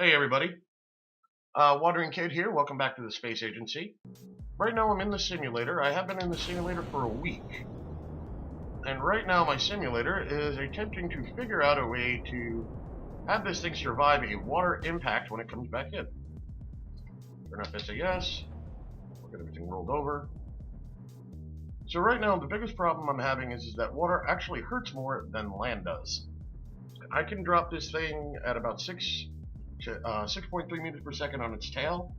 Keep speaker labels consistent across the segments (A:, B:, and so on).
A: Hey everybody, Wandering Kid here, welcome back to the Space Agency. Right now I'm in the simulator. I have been in the simulator for a week. And right now my simulator is attempting to figure out a way to have this thing survive a water impact when it comes back in. Turn off SAS, we'll get everything rolled over. So right now the biggest problem I'm having is that water actually hurts more than land does. I can drop this thing at about 6.3 meters per second on its tail.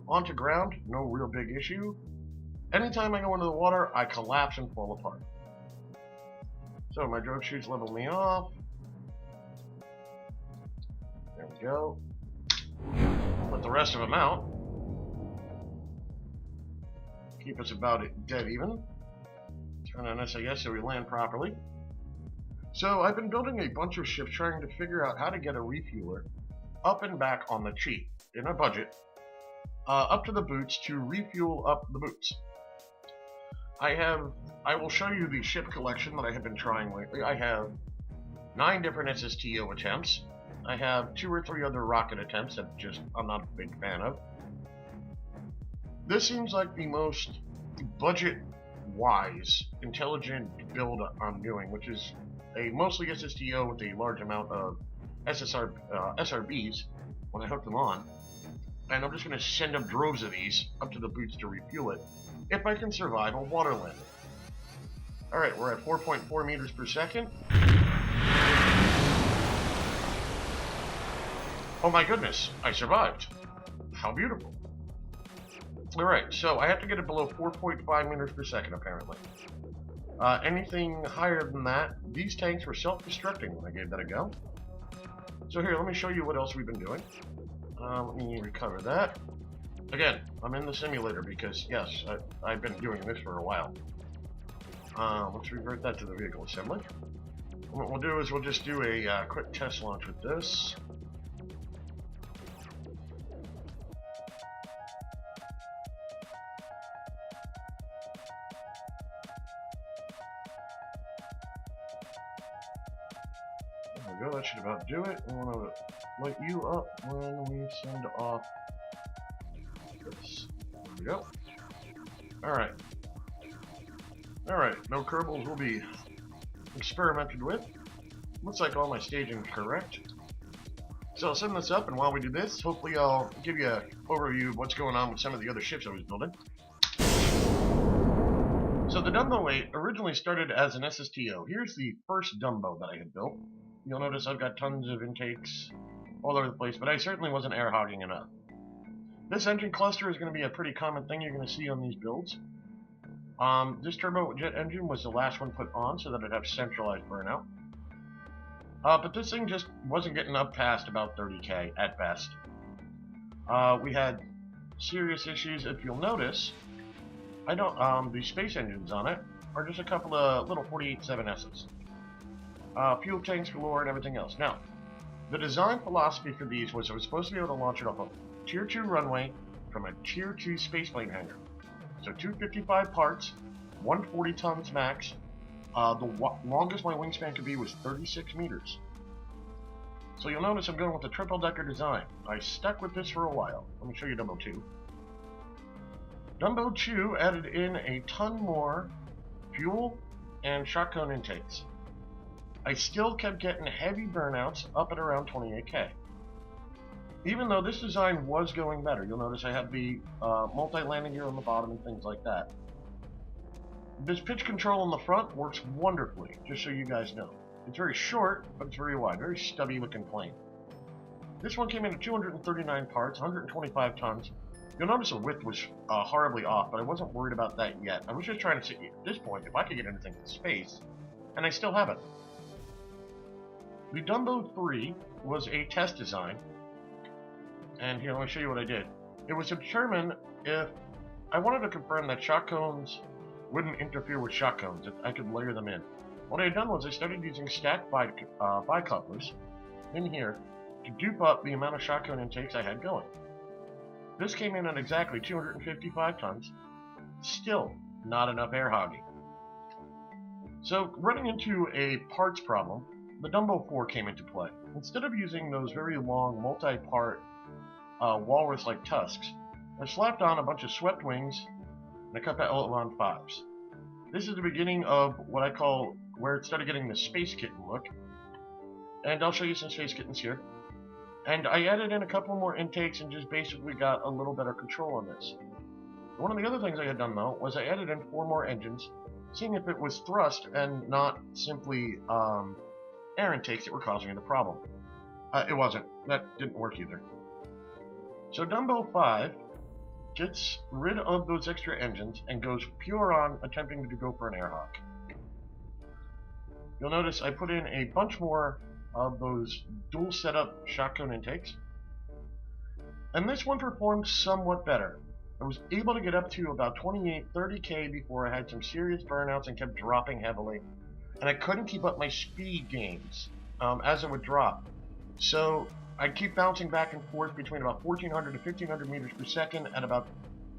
A: Onto ground, no real big issue. Anytime I go into the water, I collapse and fall apart. So my drogue chutes level me off. There we go. Let the rest of them out. Keep us about dead even. Turn on SAS so we land properly. So I've been building a bunch of ships trying to figure out how to get a refueler up and back on the cheap, in a budget, up to the boots to refuel up the boots. I will show you the ship collection that I have been trying lately. I have 9 different SSTO attempts. I have 2 or 3 other rocket attempts that I'm not a big fan of. This seems like the most budget-wise, intelligent build I'm doing, which is a mostly SSTO with a large amount of SRBs when I hook them on, and I'm just going to send up droves of these up to the boots to refuel it if I can survive a water landing. Alright, we're at 4.4 meters per second. Oh my goodness, I survived. How beautiful. Alright, so I have to get it below 4.5 meters per second apparently. Anything higher than that, these tanks were self-destructing when I gave that a go. So here, let me show you what else we've been doing. Let me recover that. Again, I'm in the simulator because, yes, I've been doing this for a while. Let's revert that to the vehicle assembly. What we'll do is we'll just do a quick test launch with this. There we go, that should about do it. We want to light you up when we send off this. There we go. Alright. Alright, no Kerbals will be experimented with. Looks like all my staging is correct. So I'll send this up, and while we do this, hopefully I'll give you an overview of what's going on with some of the other ships I was building. So the Dumbo 8 originally started as an SSTO. Here's the first Dumbo that I had built. You'll notice I've got tons of intakes all over the place, but I certainly wasn't air hogging enough. This engine cluster is going to be a pretty common thing you're going to see on these builds. This turbojet engine was the last one put on so that it'd have centralized burnout. But this thing just wasn't getting up past about 30k at best. We had serious issues. If you'll notice, the space engines on it are just a couple of little 48.7S's. Fuel tanks galore and everything else. Now, the design philosophy for these was I was supposed to be able to launch it off a Tier 2 runway from a Tier 2 spaceplane hangar. So 255 parts, 140 tons max. The longest my wingspan could be was 36 meters. So you'll notice I'm going with the triple-decker design. I stuck with this for a while. Let me show you Dumbo 2. Dumbo 2 added in a ton more fuel and shock cone intakes. I still kept getting heavy burnouts up at around 28k. Even though this design was going better, you'll notice I have the multi-landing gear on the bottom and things like that. This pitch control on the front works wonderfully, just so you guys know. It's very short, but it's very wide, very stubby looking plane. This one came in at 239 parts, 125 tons. You'll notice the width was horribly off, but I wasn't worried about that yet. I was just trying to see at this point if I could get anything in space, and I still haven't. The Dumbo 3 was a test design, and here, let me show you what I did. It was to determine if I wanted to confirm that shock cones wouldn't interfere with shock cones, if I could layer them in. What I had done was I started using stacked bicouplers in here to dupe up the amount of shock cone intakes I had going. This came in at exactly 255 tons, still not enough air hogging. So running into a parts problem, the Dumbo 4 came into play. Instead of using those very long, multi-part walrus-like tusks, I slapped on a bunch of swept wings and a couple of Elon 5s. This is the beginning of what I call where it started getting the Space Kitten look. And I'll show you some Space Kittens here. And I added in a couple more intakes and just basically got a little better control on this. One of the other things I had done, though, was I added in 4 more engines, seeing if it was thrust and not simply air intakes that were causing me the problem. It wasn't. That didn't work either. So Dumbo 5 gets rid of those extra engines and goes pure on attempting to go for an air hawk. You'll notice I put in a bunch more of those dual setup shot cone intakes, and this one performed somewhat better. I was able to get up to about 28-30k before I had some serious burnouts and kept dropping heavily, and I couldn't keep up my speed gains as it would drop. So I'd keep bouncing back and forth between about 1400 to 1500 meters per second at about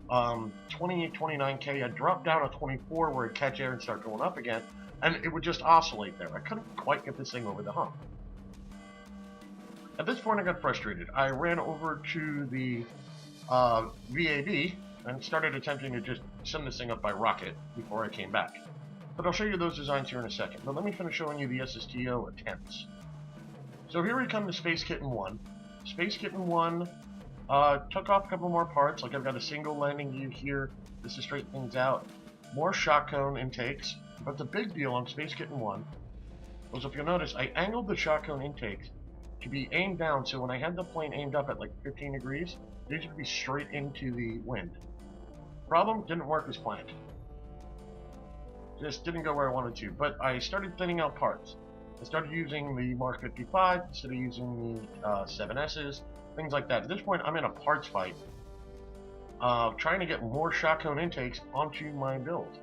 A: 28-29k. I'd drop down to 24 where it'd catch air and start going up again, and it would just oscillate there. I couldn't quite get this thing over the hump. At this point I got frustrated. I ran over to the VAB and started attempting to just send this thing up by rocket before I came back. But I'll show you those designs here in a second. But let me finish showing you the SSTO attempts. So here we come to Space Kitten 1. Space Kitten 1 took off a couple more parts, like I've got a single landing gear here, just to straighten things out. More shot cone intakes, but the big deal on Space Kitten 1 was, if you'll notice, I angled the shot cone intakes to be aimed down, so when I had the plane aimed up at like 15 degrees, these would be straight into the wind. Problem, didn't work as planned. Just didn't go where I wanted to, but I started thinning out parts. I started using the Mark 55 instead of using the 7S's, things like that. At this point, I'm in a parts fight, trying to get more shot cone intakes onto my build.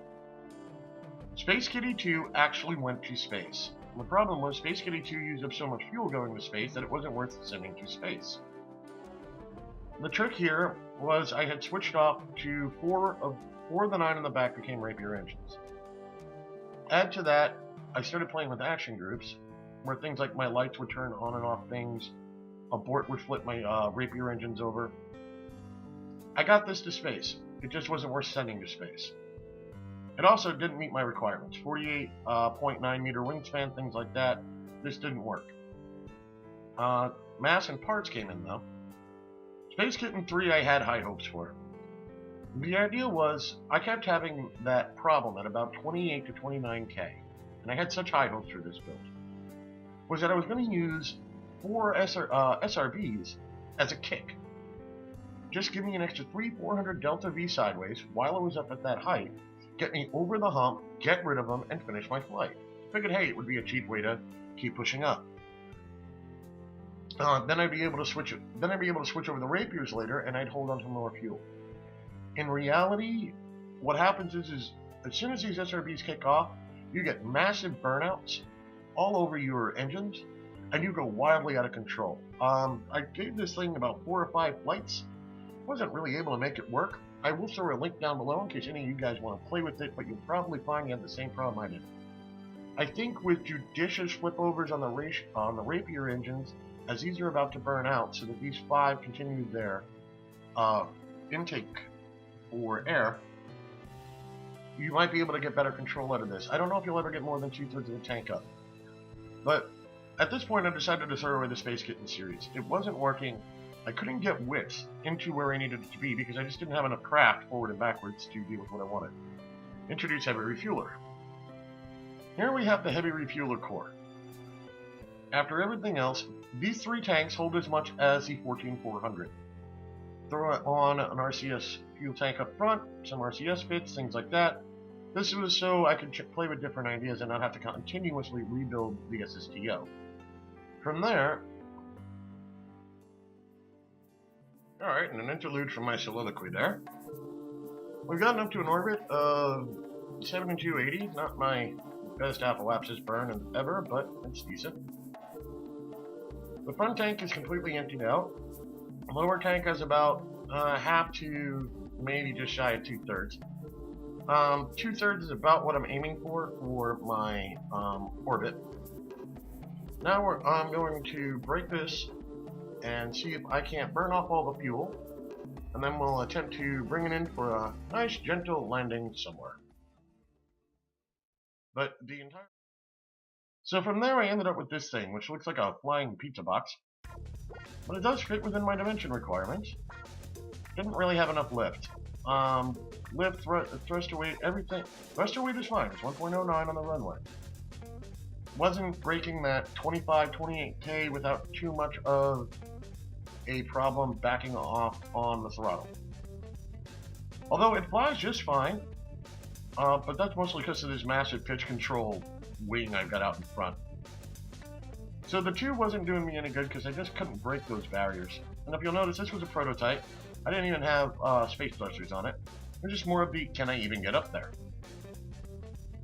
A: Space Kitty 2 actually went to space. The problem was Space Kitty 2 used up so much fuel going to space that it wasn't worth sending to space. The trick here was I had switched off to 4 of the 9 in the back became Rapier engines. Add to that, I started playing with action groups, where things like my lights would turn on and off things, abort would flip my Rapier engines over. I got this to space. It just wasn't worth sending to space. It also didn't meet my requirements. 48.9 meter wingspan, things like that. This didn't work. Mass and parts came in though. Space Kitten 3 I had high hopes for. The idea was, I kept having that problem at about 28 to 29k, and I had such high hopes for this build, was that I was going to use 4 SRBs as a kick. Just give me an extra 300-400 Delta V sideways while I was up at that height, get me over the hump, get rid of them, and finish my flight. Figured, hey, it would be a cheap way to keep pushing up. Then I'd be able to switch over the Rapiers later, and I'd hold on to more fuel. In reality, what happens is as soon as these SRBs kick off, you get massive burnouts all over your engines, and you go wildly out of control. I gave this thing about 4 or 5 flights. Wasn't really able to make it work. I will throw a link down below in case any of you guys want to play with it, but you'll probably find you have the same problem I did. I think with judicious flipovers on the Rapier engines, as these are about to burn out, so that these 5 continue their intake for air, you might be able to get better control out of this. I don't know if you'll ever get more than 2/3 of the tank up. But at this point I decided to throw away the Space Kitten series. It wasn't working. I couldn't get width into where I needed it to be because I just didn't have enough craft forward and backwards to deal with what I wanted. Introduce Heavy Refueler. Here we have the Heavy Refueler core. After everything else, these 3 tanks hold as much as the 14400. Throw it on an RCS fuel tank up front, some RCS bits, things like that. This was so I could play with different ideas and not have to continuously rebuild the SSTO. From there, alright, and an interlude from my soliloquy there. We've gotten up to an orbit of 7280, not my best apoapsis burn ever, but it's decent. The front tank is completely emptied out. The lower tank has about half to maybe just shy of 2/3. 2/3 is about what I'm aiming for my orbit. Now I'm going to break this and see if I can't burn off all the fuel, and then we'll attempt to bring it in for a nice gentle landing somewhere. But the entire... So from there I ended up with this thing, which looks like a flying pizza box, but it does fit within my dimension requirements. Didn't really have enough lift. Lift, thruster weight, everything. Thruster weight is fine, it's 1.09 on the runway. Wasn't breaking that 25-28K without too much of a problem backing off on the throttle. Although it flies just fine, but that's mostly because of this massive pitch control wing I've got out in front. So the 2 wasn't doing me any good because I just couldn't break those barriers. And if you'll notice, this was a prototype. I didn't even have space thrusters on it. They're just more of the, can I even get up there?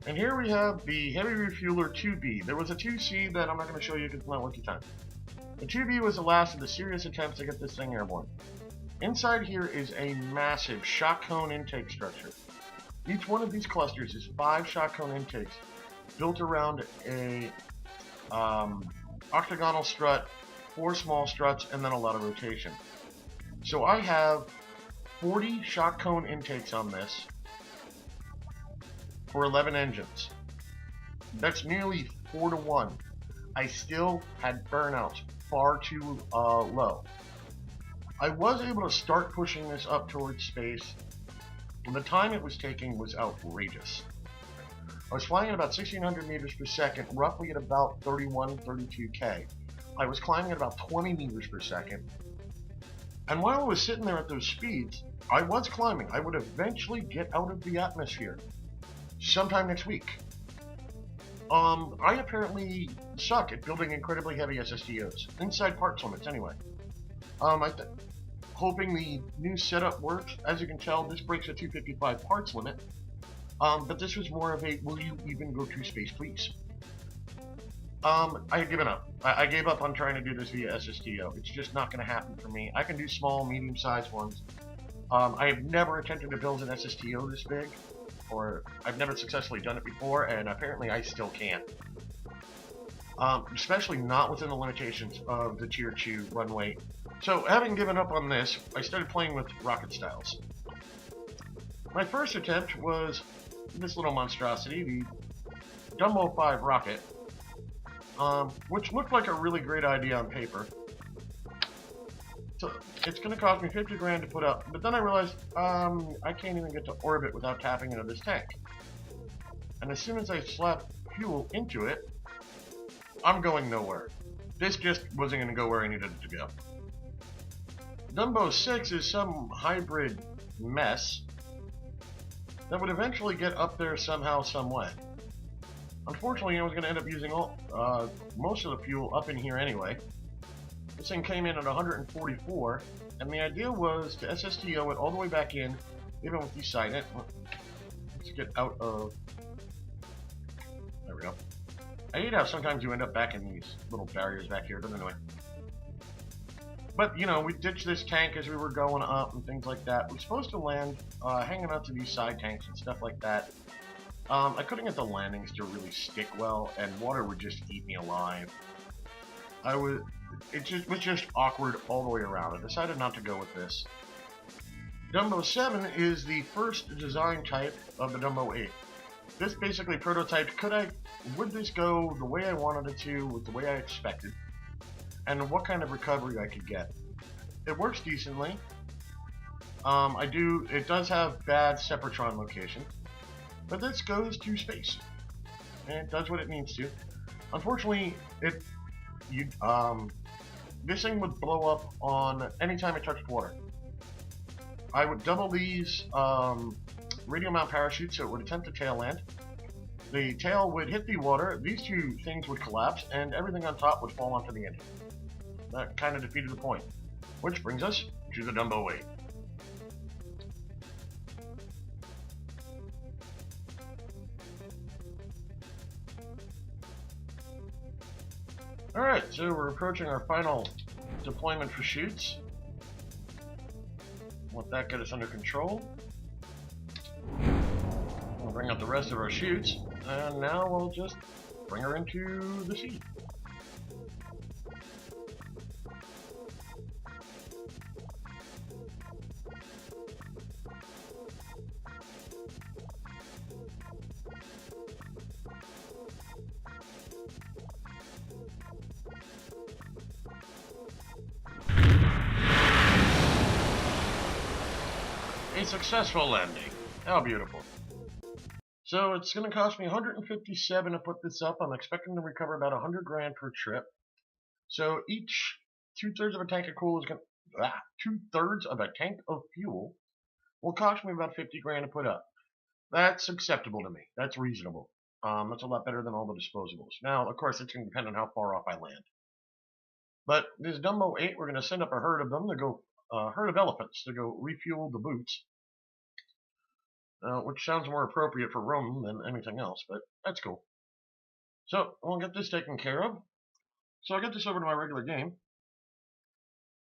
A: And here we have the Heavy Refueler 2B. There was a 2C that I'm not going to show you because it's not worth your time. The 2B was the last of the serious attempts to get this thing airborne. Inside here is a massive shock cone intake structure. Each one of these clusters is 5 shock cone intakes built around a octagonal strut, 4 small struts, and then a lot of rotation. So I have 40 shock cone intakes on this for 11 engines. That's nearly 4 to 1. I still had burnouts far too low. I was able to start pushing this up towards space, and the time it was taking was outrageous. I was flying at about 1600 meters per second, roughly at about 32K. I was climbing at about 20 meters per second. And while I was sitting there at those speeds, I was climbing. I would eventually get out of the atmosphere sometime next week. I apparently suck at building incredibly heavy SSTOs, inside parts limits anyway. Hoping the new setup works. As you can tell, this breaks a 255 parts limit, but this was more of a, will you even go to space, please? I had given up. I gave up on trying to do this via SSTO. It's just not going to happen for me. I can do small, medium-sized ones. I have never attempted to build an SSTO this big, or I've never successfully done it before, and apparently I still can't. Especially not within the limitations of the Tier 2 runway. So, having given up on this, I started playing with rocket styles. My first attempt was this little monstrosity, the Dumbo 5 rocket, which looked like a really great idea on paper. So, it's going to cost me 50 grand to put up, but then I realized, I can't even get to orbit without tapping into this tank. And as soon as I slap fuel into it, I'm going nowhere. This just wasn't going to go where I needed it to go. Dumbo 6 is some hybrid mess that would eventually get up there somehow, some way. Unfortunately, I was going to end up using most of the fuel up in here anyway. This thing came in at 144, and the idea was to SSTO it all the way back in, even with deciding it. Let's get out of... There we go. I hate how sometimes you end up back in these little barriers back here, but anyway. But, you know, we ditched this tank as we were going up and things like that. We're supposed to land hanging out to these side tanks and stuff like that. I couldn't get the landings to really stick well, and water would just eat me alive. It was just awkward all the way around. I decided not to go with this. Dumbo 7 is the first design type of the Dumbo 8. This basically prototyped, would this go the way I wanted it to, with the way I expected, and what kind of recovery I could get. It works decently. It does have bad Separatron location, but this goes to space, and it does what it needs to. Unfortunately, this thing would blow up on any time it touched water. I would double these radial mount parachutes, so it would attempt to tail land. The tail would hit the water, these two things would collapse, and everything on top would fall onto the engine. That kind of defeated the point. Which brings us to the Dumbo 8. Alright, so we're approaching our final deployment for chutes. Let that get us under control. We'll bring up the rest of our chutes, and now we'll just bring her into the sea. a successful landing. How beautiful. So it's going to cost me 157 to put this up. I'm expecting to recover about 100 grand per trip. So each 2/3 of a tank of cool is going to, 2/3 of a tank of fuel will cost me about 50 grand to put up. That's acceptable to me. That's reasonable. That's a lot better than all the disposables. Now, of course, it's going to depend on how far off I land. But this Dumbo 8, we're going to send up a herd of them to go, herd of elephants to go refuel the boots. Which sounds more appropriate for Rome than anything else, but that's cool. So, we'll get this taken care of. So I'll get this over to my regular game.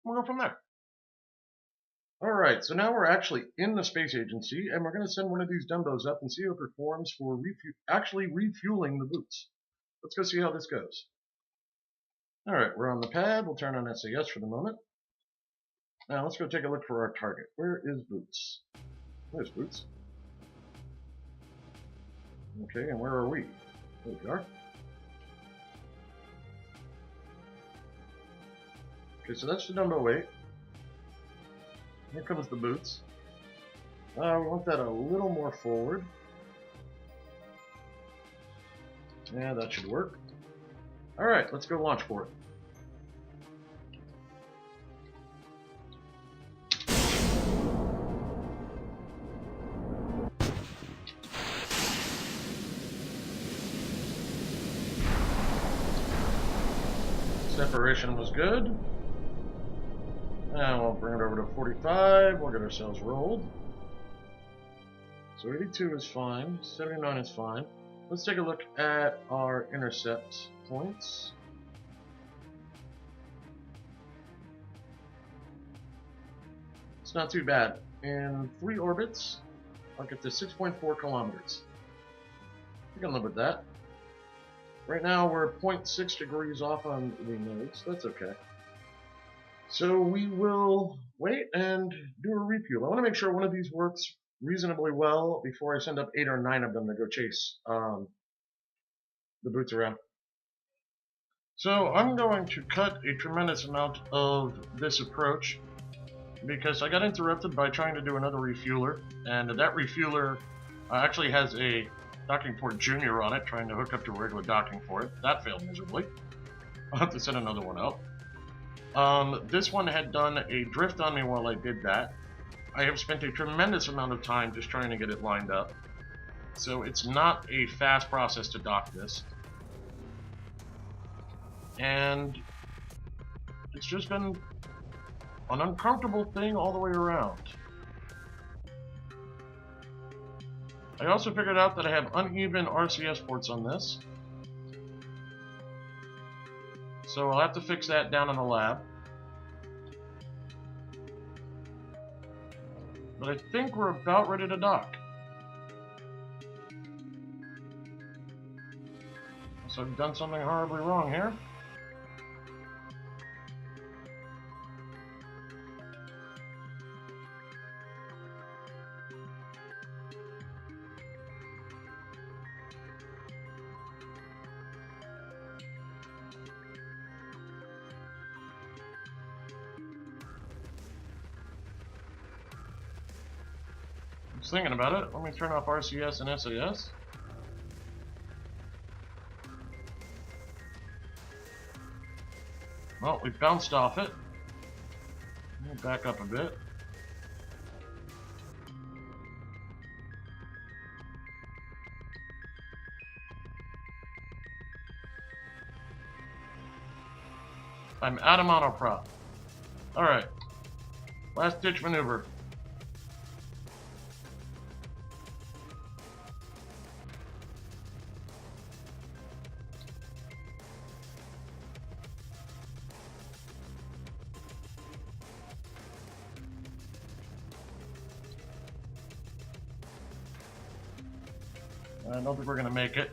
A: We'll go from there. Alright, so now we're actually in the space agency, and we're going to send one of these Dumbos up and see how it performs for actually refueling the boots. Let's go see how this goes. Alright, we're on the pad. We'll turn on SAS for the moment. Now let's go take a look for our target. Where is Boots? There's Boots. Okay, and where are we? There we are. Okay, so that's the Dumbo 8. Here comes the Boots. We want that a little more forward. Yeah, that should work. Alright, let's go launch for it. Separation was good. Now we'll bring it over to 45. We'll get ourselves rolled. So 82 is fine. 79 is fine. Let's take a look at our intercept points. It's not too bad. In 3 orbits, I'll get to 6.4 kilometers. We can live with that. Right now we're 0.6 degrees off on the nodes. That's okay. So we will wait and do a refuel. I want to make sure one of these works reasonably well before I send up 8 or 9 of them to go chase the boots around. So I'm going to cut a tremendous amount of this approach because I got interrupted by trying to do another refueler, and that refueler actually has a docking port junior on it, trying to hook up to a regular docking port. That failed miserably. I'll have to send another one out. This one had done a drift on me while I did that. I have spent a tremendous amount of time just trying to get it lined up. So it's not a fast process to dock this. And it's just been an uncomfortable thing all the way around. I also figured out that I have uneven RCS ports on this. So I'll have to fix that down in the lab. But I think we're about ready to dock. So I've done something horribly wrong here. I was thinking about it. Let me turn off RCS and SAS. Well, we bounced off it. Let me back up a bit. I'm out of monoprop. Alright. Last ditch maneuver. I don't think we're going to make it.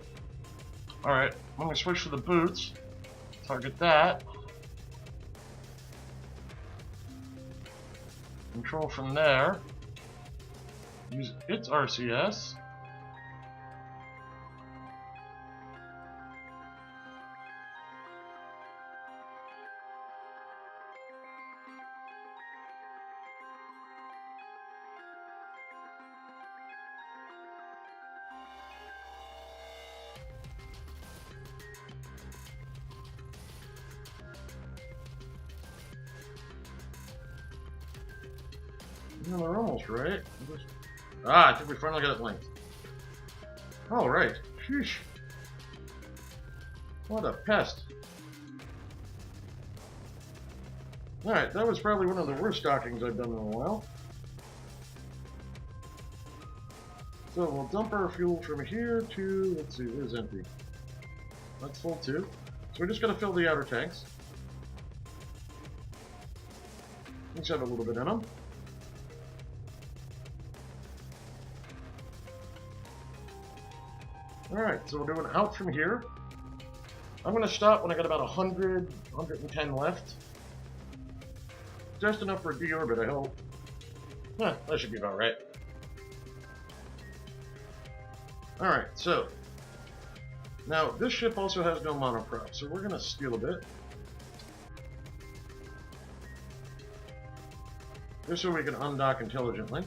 A: Alright, I'm going to switch to the boots. Target that. Control from there. Use its RCS. Yeah, they're almost right. Ah, I think we finally got it linked. Alright. Sheesh. What a pest. Alright, that was probably one of the worst dockings I've done in a while. So we'll dump our fuel from here to, let's see, where's empty? That's full too. So we're just going to fill the outer tanks. Let's have a little bit in them. Alright, so we're doing out from here. I'm going to stop when I got about 100, 110 left. Just enough for a deorbit, I hope. Huh, that should be about right. Alright, so. Now, this ship also has no monoprop, so we're going to steal a bit. Just so we can undock intelligently.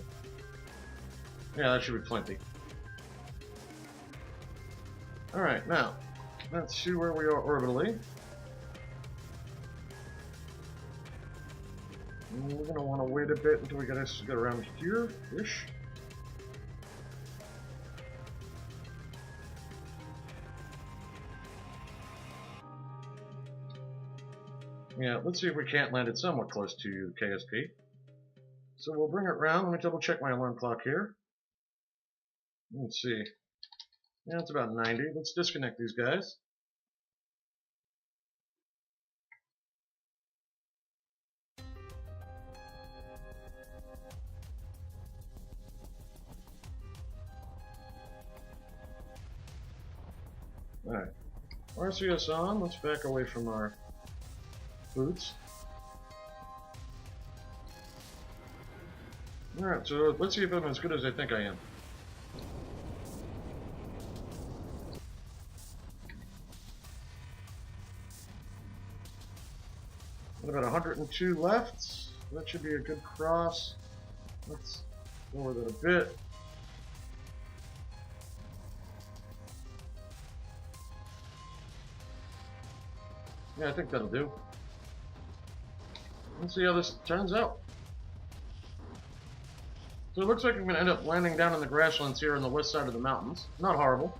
A: Yeah, that should be plenty. Alright, now, let's see where we are orbitally. And we're going to want to wait a bit until we get around here-ish. Yeah, let's see if we can't land it somewhat close to KSP. So we'll bring it around. Let me double check my alarm clock here. Let's see. Yeah, it's about 90. Let's disconnect these guys. Alright. RCS on. Let's back away from our boots. Alright, so let's see if I'm as good as I think I am. Got about 102 left. That should be a good cross. Let's lower that a bit. Yeah, I think that'll do. Let's see how this turns out. So it looks like I'm going to end up landing down in the grasslands here on the west side of the mountains. Not horrible.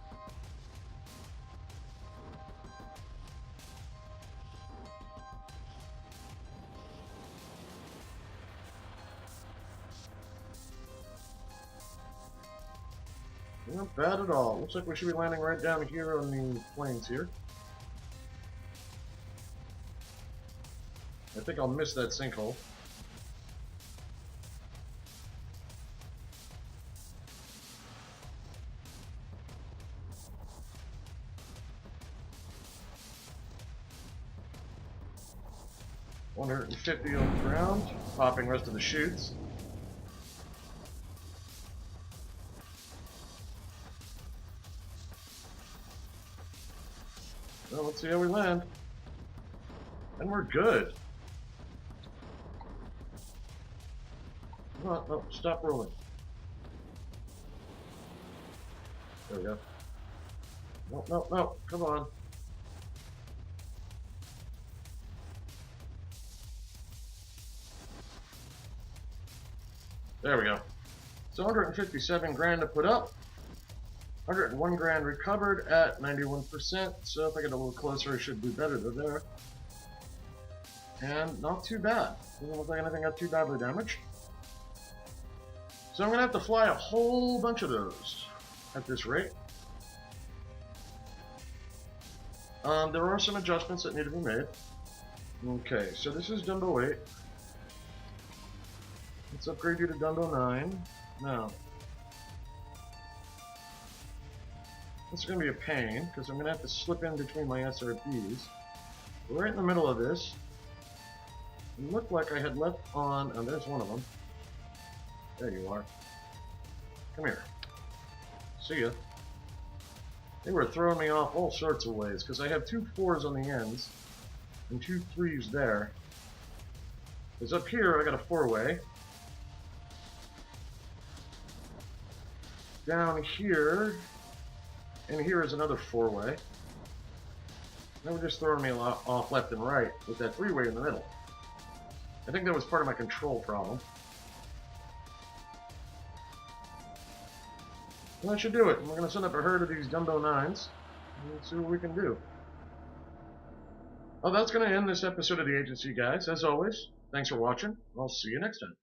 A: Not bad at all. Looks like we should be landing right down here on the plains here. I think I'll miss that sinkhole. $150 on the ground, popping rest of the chutes. Well, let's see how we land. And we're good. No, no, stop rolling. There we go. No, no, no, come on. There we go. So 157 grand to put up. 101 grand recovered at 91%. So if I get a little closer, I should do better than there. And not too bad. Doesn't look like anything got too badly damaged. So I'm going to have to fly a whole bunch of those at this rate. There are some adjustments that need to be made. Okay, so this is Dumbo 8. Let's upgrade you to Dumbo 9. Now, this is going to be a pain, because I'm going to have to slip in between my SRBs. Right in the middle of this, it looked like I had left on, and there's one of them. There you are. Come here. See ya. They were throwing me off all sorts of ways, because I have 2 4s on the ends, and 2 3s there. Because up here, I got a 4-way. Down here, and here is another 4-way. They were just throwing me off left and right with that 3-way in the middle. I think that was part of my control problem. that should do it. We're going to send up a herd of these Dumbo 9s and see what we can do. Well, that's going to end this episode of the agency, guys. As always, thanks for watching. I'll see you next time.